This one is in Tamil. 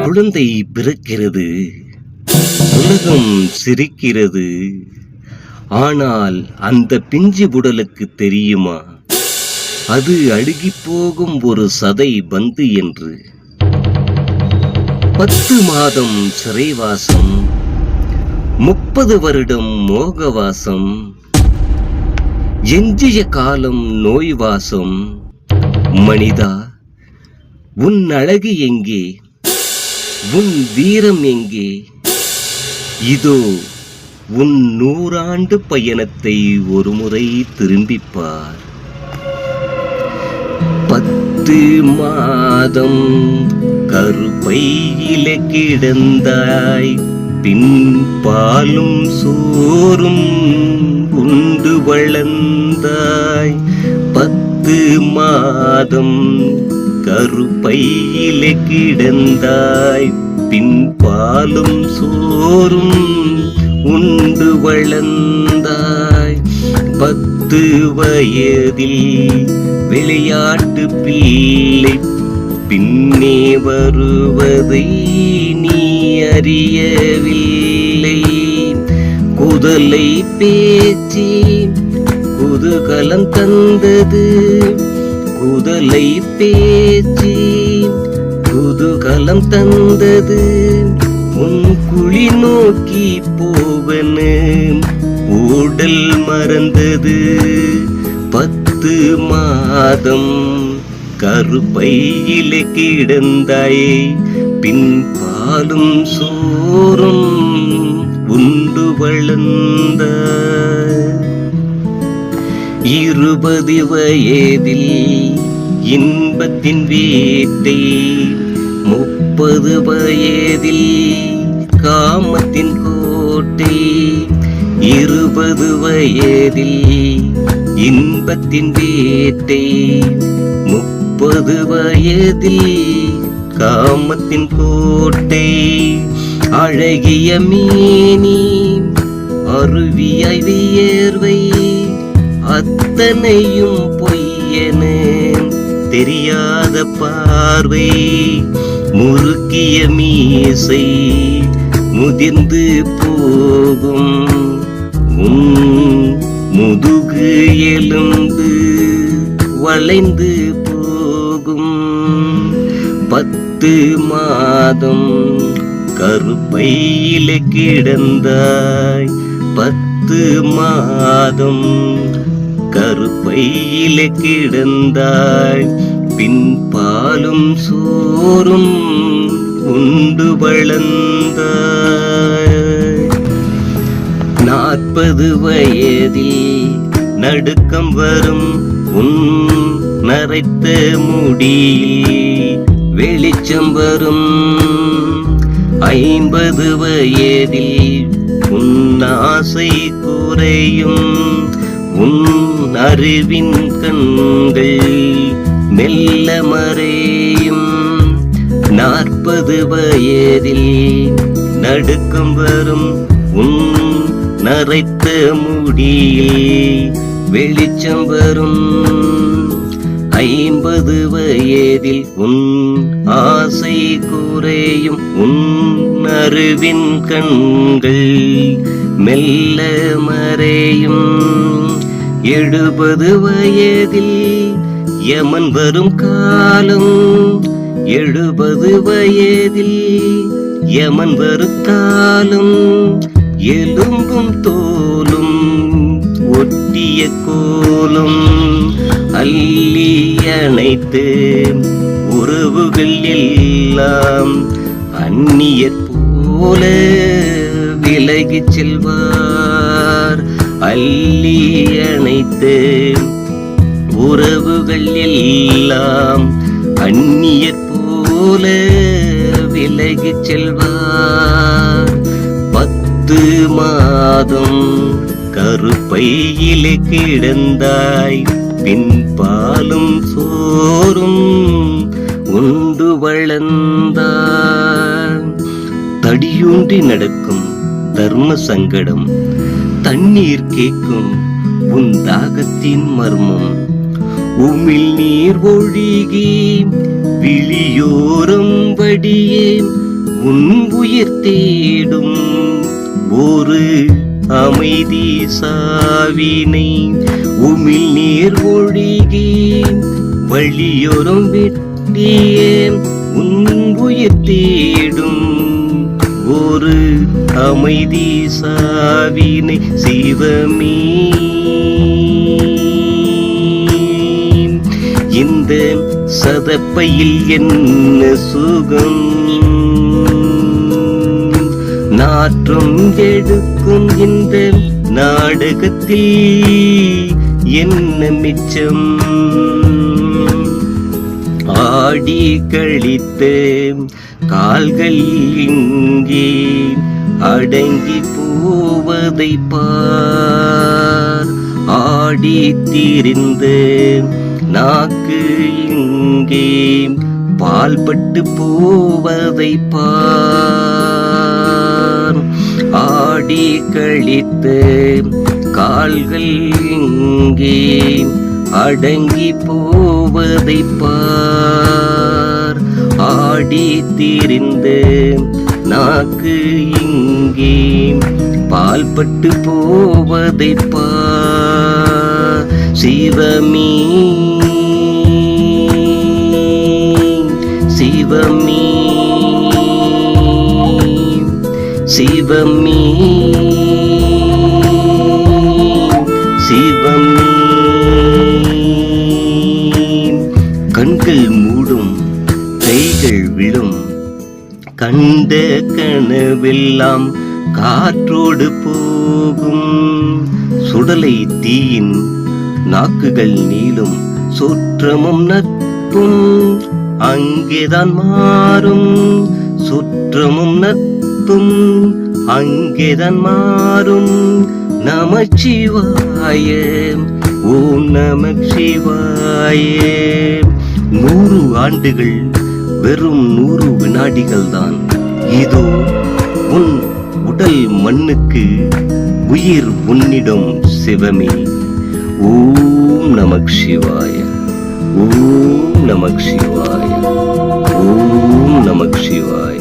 குழந்தை பிறக்கிறது, உலகம் சிரிக்கிறது. ஆனால் அந்த பிஞ்சு உடலுக்கு தெரியுமா, அது அழுகிப் போகும் ஒரு சதை பந்து என்று. 10 மாதம் சிறைவாசம், 30 வருடம் மோகவாசம், எஞ்சிய காலம் நோய் வாசம். மனிதா, உன் அழகு எங்கே, உன் வீரம் எங்கே? இதோ உன் 100 ஆண்டு பயணத்தை ஒருமுறை திரும்பிப்பார். 10 மாதம் கருப்பையில கிடந்தாய், பின் பாலும் சோறும் உண்டு வளர்ந்தாய். 10 மாதம் கருப்பையில கிடந்தாய், பின் பாலும் சோறும் உண்டு வளர்ந்தாய். 10 வயதில் விளையாட்டு பிள்ளை, பின்னே வருவதை நீ அறியவில்லை. குதலை பேச்சு குதூகலம் தந்தது, குதலை பேச்சு குதூகலம் தந்தது. உன் குழி நோக்கி போவனு ஊடல் மறந்தது. 10 மாதம் கருப்பையில கிடந்தாயே, பின் பாலும் சோறும் உண்டு வளர்ந்தாய். 20 வயதில் இன்பத்தின் வீட்டை, 30 வயதில் காமத்தின் கோட்டை. 20 வயதில் இன்பத்தின் வீட்டை, 30 வயதில் காமத்தின் கோட்டை. அழகிய மேனி, அருவியாய் வியர்வை, அத்தனையும் பொய்யென தெரியாத பார்வை. முறுக்கிய மீசை முதிர்ந்து போகும், உன் முதுகு எலும்பு வளைந்து போகும். 10 மாதம் கருப்பையில கிடந்தாய், 10 மாதம் கருப்பையில கிடந்தாய், பின் பாலும் சோறும் உண்டு வளர்ந்தாய். 40 வயதில் நடுக்கம் வரும், உன் நரைத்த முடியில் வெளிச்சம் வரும். 50 வயதில் உன் ஆசை குறையும், உன் அறிவின் கண்கள் மெல்ல மறையும். 40 வயதில் நடுக்கம் வரும், உன் நரைத்த முடியில் வெளிச்சம் வரும். 50 வயதில் உன் ஆசை குறையும், உன் அறிவின் கண்கள் மெல்ல மறையும். 70 வயதில் யமன் வரும் காலம், 70 வயதில் யமன் வரும் காலம். எலும்பும் தோலும் ஒட்டிய கோலம், அள்ளி அணைத்து உறவுகள் எல்லாம் அந்நியர் போல விலகிச் செல்வார். அள்ளி அணைத்து உறவுகள் எல்லாம் அந்நியர் போல விலகிச் செல்வார். 10 மாதம் கருப்பையில கிடந்தாய், பின் பாலும் சோறும் உண்டு வளர்ந்தாய். தடியூன்றி நடக்கும் தர்ம சங்கடம், தண்ணீர் கேட்கும் உன் தாகத்தின் மர்மம். உமிழ் நீர் ஒழுகி விழியோரம் வடியே உன் உயிர் தேடும் ஒரு அமைதி சாவினை உமிழ் நீர் ஒழுகி வழியோரம் வெட்டிய உன் உயிர் தேடும் ஒரு அமைதி சாவினை சிவமே. இந்த சதப்பையில் என்ன சுகம், நாற்றம் எடுக்கும் இந்த நாடகத்தில் என்ன மிச்சம், ஆடி கழித்த கால்கள் இங்கே அடங்கி போவதை பார், ஆடி திரிந்த நாக்கு இங்கே பால்பட்டு போவதை பார், ஆடி கழித்த கால்கள் இங்கே அடங்கி போவதை பார், ஆடி திரிந்த நாக்கு இங்கே பால்பட்டு போவதை பார். சிவமே சிவமே சிவமே சிவமே. கண்கள் மூடும் கைகள் விழும் கண்ட கனவெல்லாம் காற்றோடு போகும், சுடலை தீயின் நாக்குகள் நீளும் சுற்றமும் நட்பும் அங்கேதான் மாறும், சுற்றமும் நட்பும் அங்கேதான் மாறும். நமச்சிவாய ஓம் நமச்சிவாய. 100 ஆண்டுகள் வெறும் 100 வினாடிகள் தான். இதோ உன் உடல் மண்ணுக்கு உயிர் உன்னிடம் சிவமே. ஓம் நமச்சிவாய ஓம் நமச்சிவாய ஓம் நமச்சிவாய.